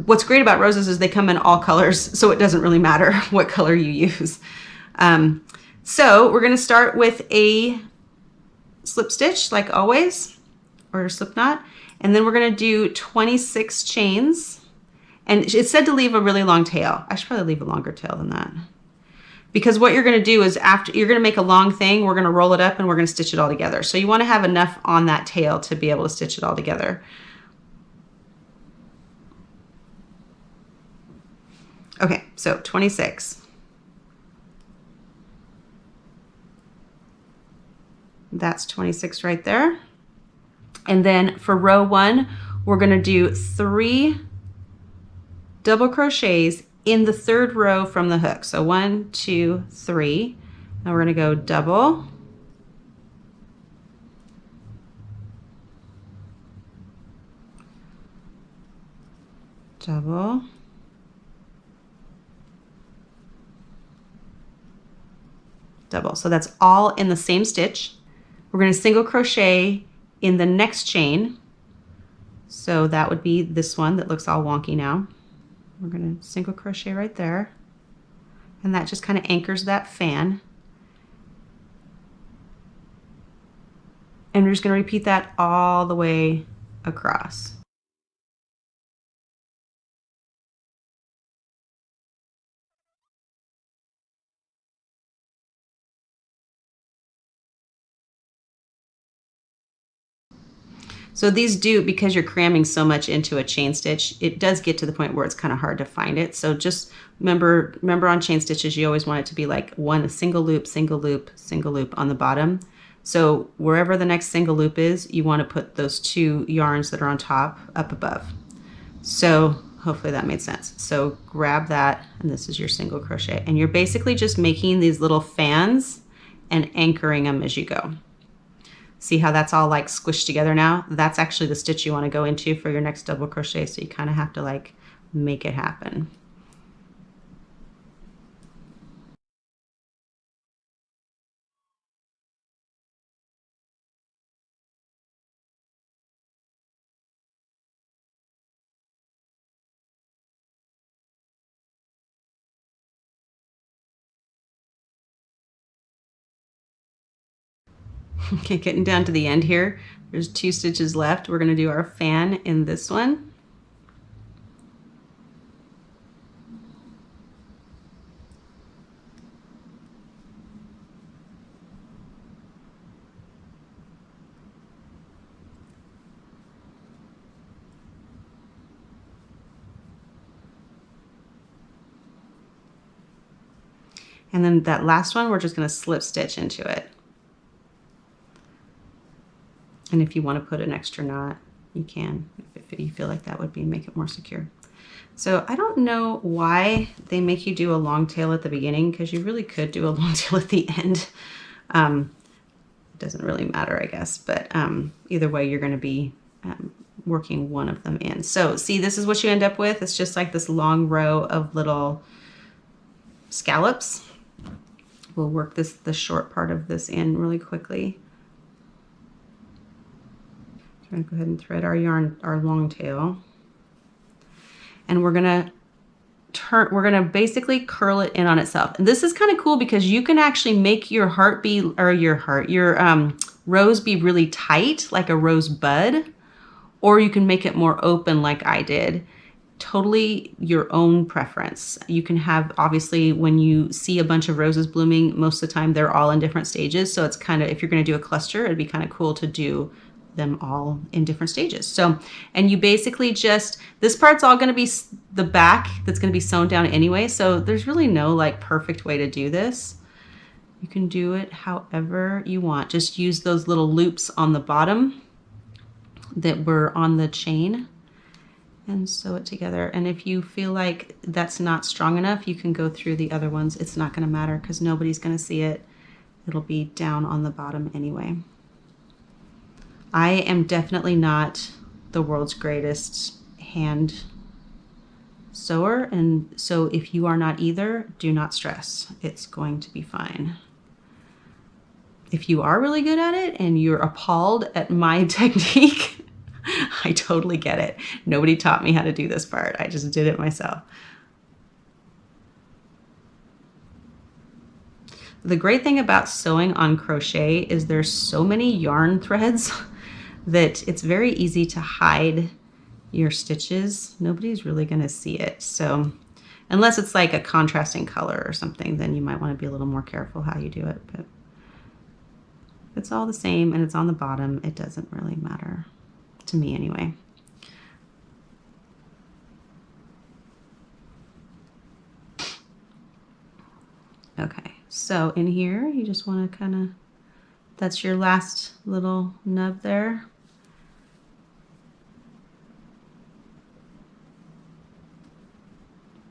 what's great about roses is they come in all colors, so it doesn't really matter what color you use. So we're going to start with a slip stitch like always, or a slip knot, and then we're going to do 26 chains. And it said to leave a really long tail. I should probably leave a longer tail than that. Because what you're going to do is after you're going to make a long thing, we're going to roll it up and we're going to stitch it all together. So you want to have enough on that tail to be able to stitch it all together. Okay, so 26. That's 26 right there. And then for row 1, we're going to do 3 double crochets in the 3rd row from the hook. So 1, 2, 3. Now we're going to go double, double, double. So that's all in the same stitch. We're going to single crochet in the next chain. So that would be this one that looks all wonky now. We're going to single crochet right there, and that just kind of anchors that fan. And we're just going to repeat that all the way across. So these do, because you're cramming so much into a chain stitch, it does get to the point where it's kind of hard to find it. So just remember on chain stitches, you always want it to be like one single loop, single loop, single loop on the bottom. So wherever the next single loop is, you want to put those 2 yarns that are on top up above. So hopefully that made sense. So grab that, and this is your single crochet. And you're basically just making these little fans and anchoring them as you go. See how that's all like squished together now? That's actually the stitch you want to go into for your next double crochet, so you kind of have to like make it happen. Okay, getting down to the end here. There's 2 stitches left. We're going to do our fan in this one. And then that last one, we're just going to slip stitch into it. And if you want to put an extra knot, you can, if you feel like that would make it more secure. So I don't know why they make you do a long tail at the beginning, because you really could do a long tail at the end. It doesn't really matter, I guess, but either way, you're going to be working one of them in. So see, this is what you end up with. It's just like this long row of little scallops. We'll work the short part of this in really quickly. I'm going to go ahead and thread our yarn, our long tail, and we're going to basically curl it in on itself. And this is kind of cool because you can actually make your rose be really tight, like a rose bud, or you can make it more open like I did. Totally your own preference. You can have, obviously, when you see a bunch of roses blooming, most of the time they're all in different stages. So it's kind of, if you're going to do a cluster, it'd be kind of cool to do them all in different stages. So, and you basically just, this part's all going to be the back that's going to be sewn down anyway. So there's really no like perfect way to do this. You can do it however you want. Just use those little loops on the bottom that were on the chain and sew it together. And if you feel like that's not strong enough, you can go through the other ones. It's not going to matter because nobody's going to see it. It'll be down on the bottom anyway. I am definitely not the world's greatest hand sewer, and so if you are not either, do not stress. It's going to be fine. If you are really good at it and you're appalled at my technique, I totally get it. Nobody taught me how to do this part. I just did it myself. The great thing about sewing on crochet is there's so many yarn threads that it's very easy to hide your stitches. Nobody's really gonna see it. So unless it's like a contrasting color or something, then you might want to be a little more careful how you do it. But if it's all the same and it's on the bottom, it doesn't really matter, to me anyway. Okay, so in here, you just want to kind of, that's your last little nub there.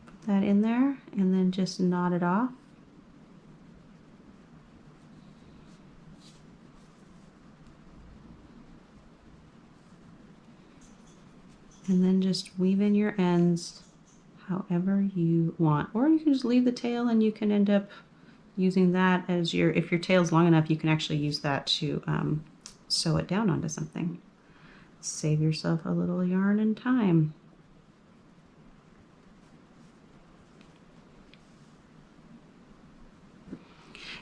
Put that in there and then just knot it off. And then just weave in your ends however you want. Or you can just leave the tail and you can end up using that as your, if your tail's long enough, you can actually use that to sew it down onto something. Save yourself a little yarn and time.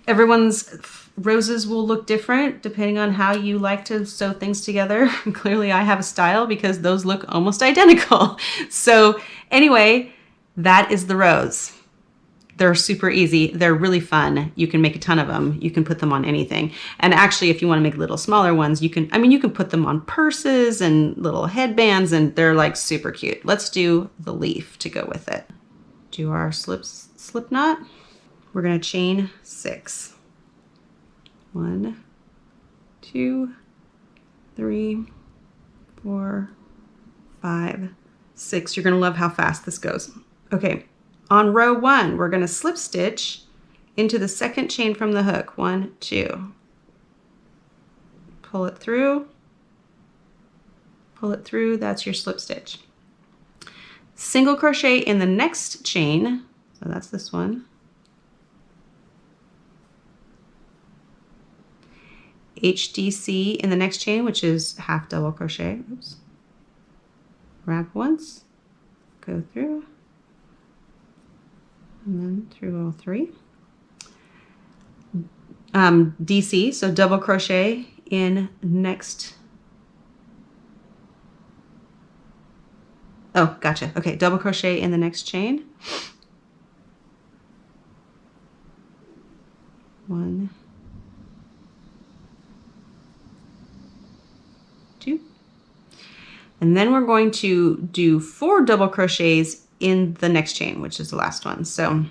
Everyone's roses will look different depending on how you like to sew things together. Clearly I have a style because those look almost identical. So anyway, that is the rose. They're super easy. They're really fun. You can make a ton of them. You can put them on anything. And actually, if you want to make little smaller ones, you can, I mean, you can put them on purses and little headbands, and they're like super cute. Let's do the leaf to go with it. Do our slip knot. We're going to chain 6. 1, 2, 3, 4, 5, 6. You're going to love how fast this goes. Okay, on row 1, we're going to slip stitch into the second chain from the hook. 1, 2. Pull it through. Pull it through. That's your slip stitch. Single crochet in the next chain. So that's this one. HDC in the next chain, which is half double crochet. Oops. Wrap once, go through, and then through all 3. DC, so double crochet in next. Oh, gotcha. Okay, double crochet in the next chain. 1, 2. And then we're going to do 4 double crochets in the next chain, which is the last one. So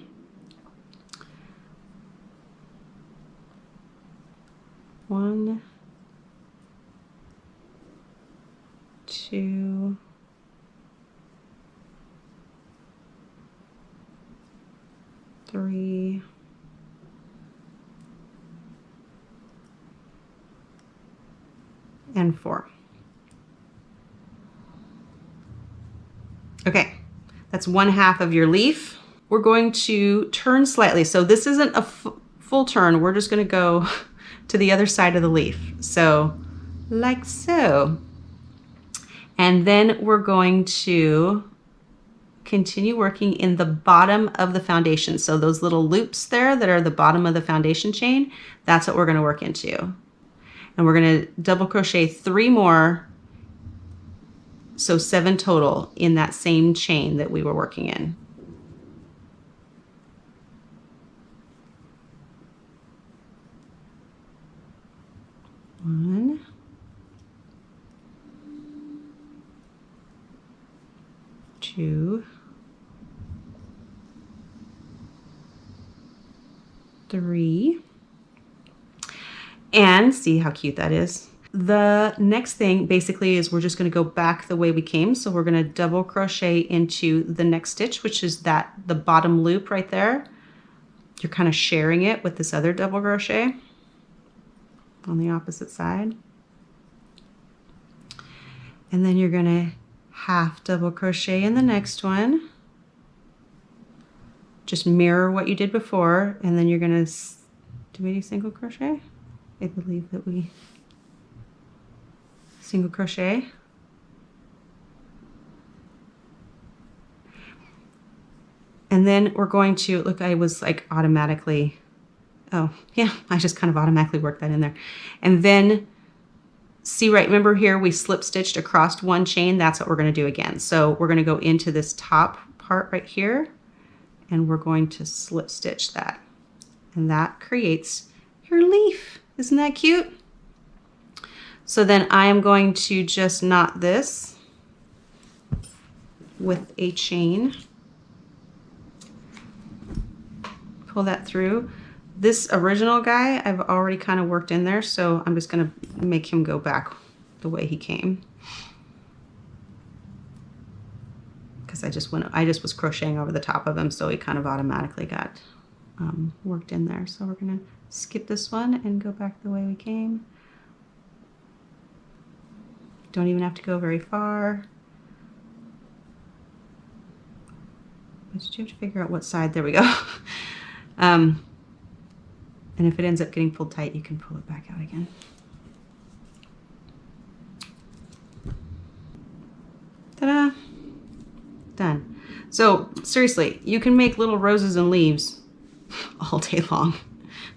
one, 2, 3, 4. Okay, that's 1/2 of your leaf. We're going to turn slightly. So this isn't a full turn. We're just going to go to the other side of the leaf. So like so. And then we're going to continue working in the bottom of the foundation. So those little loops there that are the bottom of the foundation chain, that's what we're going to work into. And we're going to double crochet 3 more. So 7 total in that same chain that we were working in. One, 2, 3, and see how cute that is. The next thing basically is we're just going to go back the way we came. So we're going to double crochet into the next stitch, which is the bottom loop right there. You're kind of sharing it with this other double crochet on the opposite side. And then you're going to half double crochet in the next one. Just mirror what you did before, and then you're going to, do we do single crochet? I believe that we single crochet. And then we're going to, look, I was like automatically, oh yeah, I just kind of automatically worked that in there. And then see, right, remember here we slip stitched across one chain. That's what we're going to do again. So we're going to go into this top part right here, and we're going to slip stitch that. And that creates your leaf. Isn't that cute? So then I am going to just knot this with a chain. Pull that through. This original guy I've already kind of worked in there, so I'm just going to make him go back the way he came. Because I just was crocheting over the top of him, so he kind of automatically got worked in there. So we're going to skip this one and go back the way we came. Don't even have to go very far. But you have to figure out what side. There we go. And if it ends up getting pulled tight, you can pull it back out again. Ta-da! Done. So seriously, you can make little roses and leaves all day long.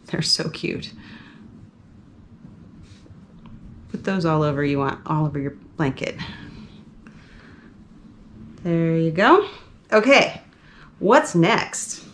They're so cute. Put those all over you want, all over your blanket. There you go. Okay, what's next?